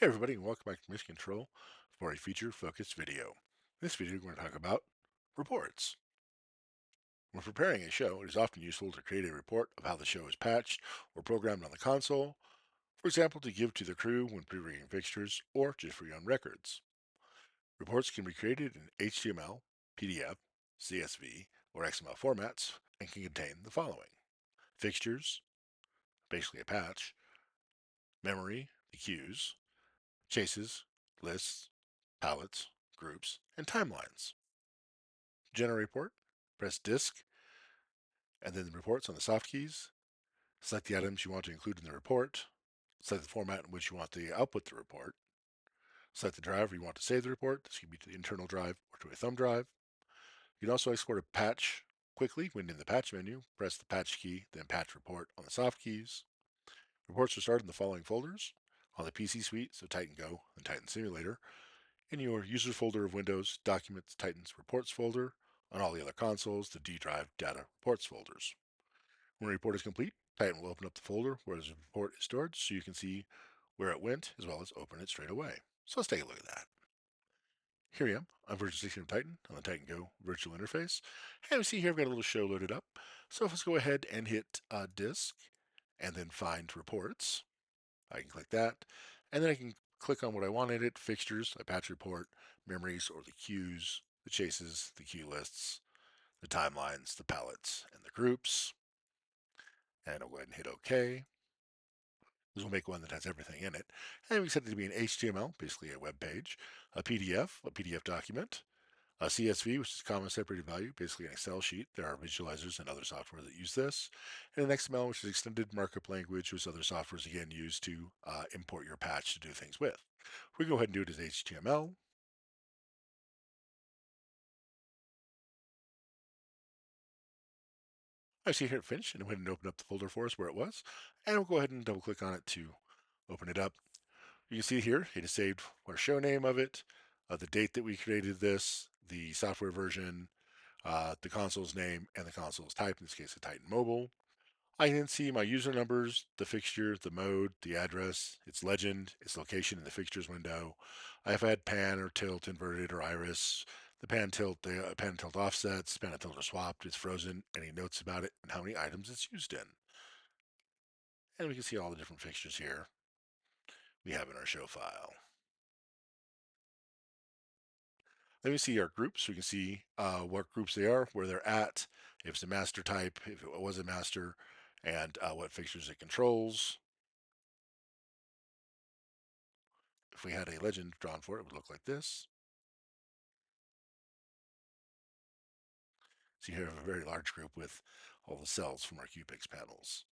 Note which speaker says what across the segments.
Speaker 1: Hey everybody, and welcome back to Mission Control for a feature-focused video. In this video, we're going to talk about reports. When preparing a show, it is often useful to create a report of how the show is patched or programmed on the console, for example, to give to the crew when pre-rigging fixtures or just for your own records. Reports can be created in HTML, PDF, CSV, or XML formats and can contain the following: fixtures, basically a patch, memory, the queues, chases, lists, palettes, groups, and timelines. Generate report, press disk, and then the reports on the soft keys. Select the items you want to include in the report. Select the format in which you want to output the report. Select the drive where you want to save the report. This can be to the internal drive or to a thumb drive. You can also export a patch quickly when in the patch menu. Press the patch key, then patch report on the soft keys. Reports are stored in the following folders: on the PC suite, so Titan Go and Titan Simulator; in your users folder of Windows, Documents, Titan's Reports folder; on all the other consoles, the D drive, Data, Reports folders. When a report is complete, Titan will open up the folder where the report is stored so you can see where it went as well as open it straight away. So let's take a look at that. Here I am on version 16 of Titan on the Titan Go virtual interface. And we see here I've got a little show loaded up. So let's go ahead and hit disk and then find reports. I can click that, and then I can click on what I want in it: fixtures, a patch report, memories or the queues, the chases, the queue lists, the timelines, the palettes, and the groups. And I'll go ahead and hit OK. This will make one that has everything in it. And we set it to be an HTML, basically a web page, a PDF document, a CSV, which is comma separated value, basically an Excel sheet. There are visualizers and other software that use this. And an XML, which is extended markup language, which other softwares again use to import your patch to do things with. We go ahead and do it as HTML. I see here it finished, and go ahead and open up the folder for us where it was. And we'll go ahead and double click on it to open it up. You can see here it is saved our show name of it, the date that we created this, the software version, the console's name, and the console's type, in this case, a Titan Mobile. I can see my user numbers, the fixture, the mode, the address, its legend, its location in the fixtures window. I've had pan or tilt, inverted or iris, the pan tilt offsets, pan and tilt are swapped, it's frozen, any notes about it, and how many items it's used in. And we can see all the different fixtures here we have in our show file. Let me see our groups. We can see what groups they are, where they're at, if it's a master type, if it was a master, and what fixtures it controls. If we had a legend drawn for it, it would look like this. So you have a very large group with all the cells from our QPix panels.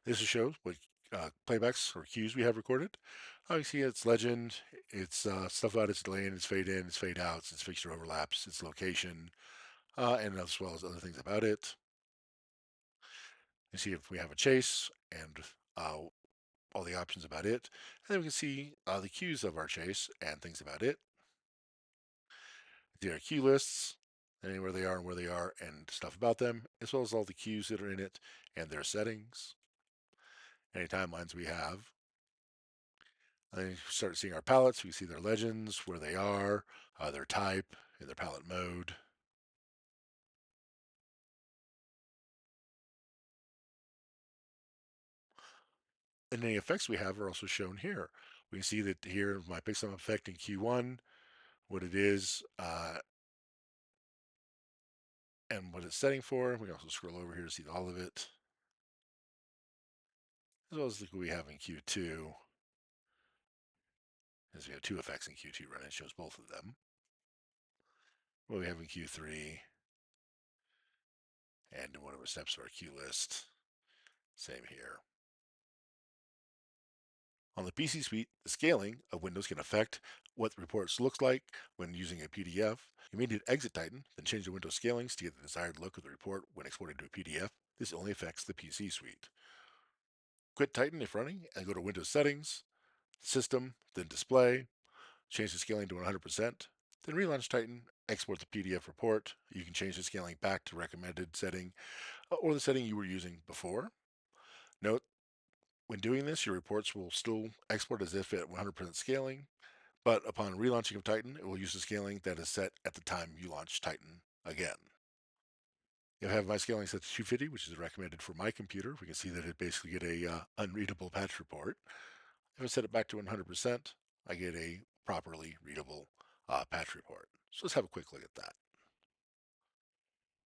Speaker 1: This shows what playbacks or cues we have recorded. You see its legend, its stuff about its delay in, its fade in, its fade outs, its fixture overlaps, its location, and as well as other things about it. You see if we have a chase and all the options about it. And then we can see the cues of our chase and things about it. There are cue lists, and where they are and where they are and stuff about them, as well as all the cues that are in it and their settings. Any timelines we have. And then you start seeing our palettes. We see their legends, where they are, their type, and their palette mode. And any effects we have are also shown here. We can see that here my pixel effect in Q1, what it is, and what it's setting for. We can also scroll over here to see all of it, as well as what we have in Q2. As we have two effects in Q2 running, it shows both of them. What we have in Q3, and in one of our steps of our Q list. Same here. On the PC suite, the scaling of windows can affect what the reports looks like when using a PDF. You may need to exit Titan, then change the window scalings to get the desired look of the report when exporting to a PDF. This only affects the PC suite. Quit Titan if running and go to Windows Settings, System, then Display. Change the scaling to 100%. Then relaunch Titan, export the PDF report. You can change the scaling back to recommended setting or the setting you were using before. Note, when doing this, your reports will still export as if at 100% scaling, but upon relaunching of Titan, it will use the scaling that is set at the time you launch Titan again. If I have my scaling set to 250, which is recommended for my computer, we can see that it basically get a unreadable patch report. If I set it back to 100%, I get a properly readable patch report. So let's have a quick look at that.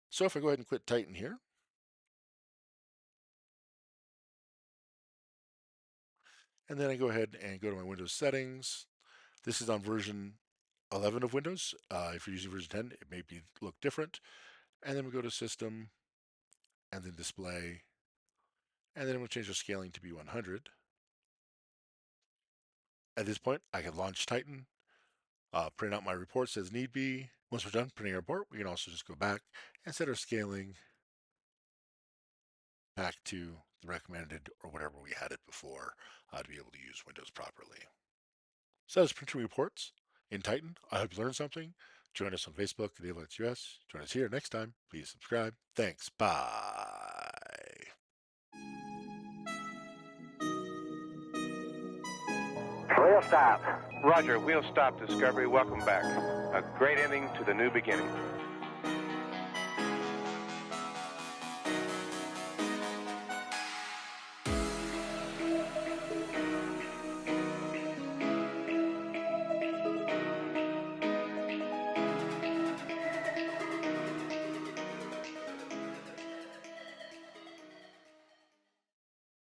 Speaker 1: So if I go ahead and quit Titan here, and then I go ahead and go to my Windows settings. This is on version 11 of Windows. If you're using version 10, it may look different. And then we go to System, and then Display, and then we'll change the scaling to be 100. At this point, I can launch Titan, print out my reports as need be. Once we're done printing our report, we can also just go back and set our scaling back to the recommended or whatever we had it before to be able to use Windows properly. So that's printing reports in Titan. I hope you learned something. Join us on Facebook at Avolites US. Join us here next time. Please subscribe. Thanks. Bye.
Speaker 2: We'll stop.
Speaker 3: Roger, we'll stop Discovery. Welcome back. A great ending to the new beginning.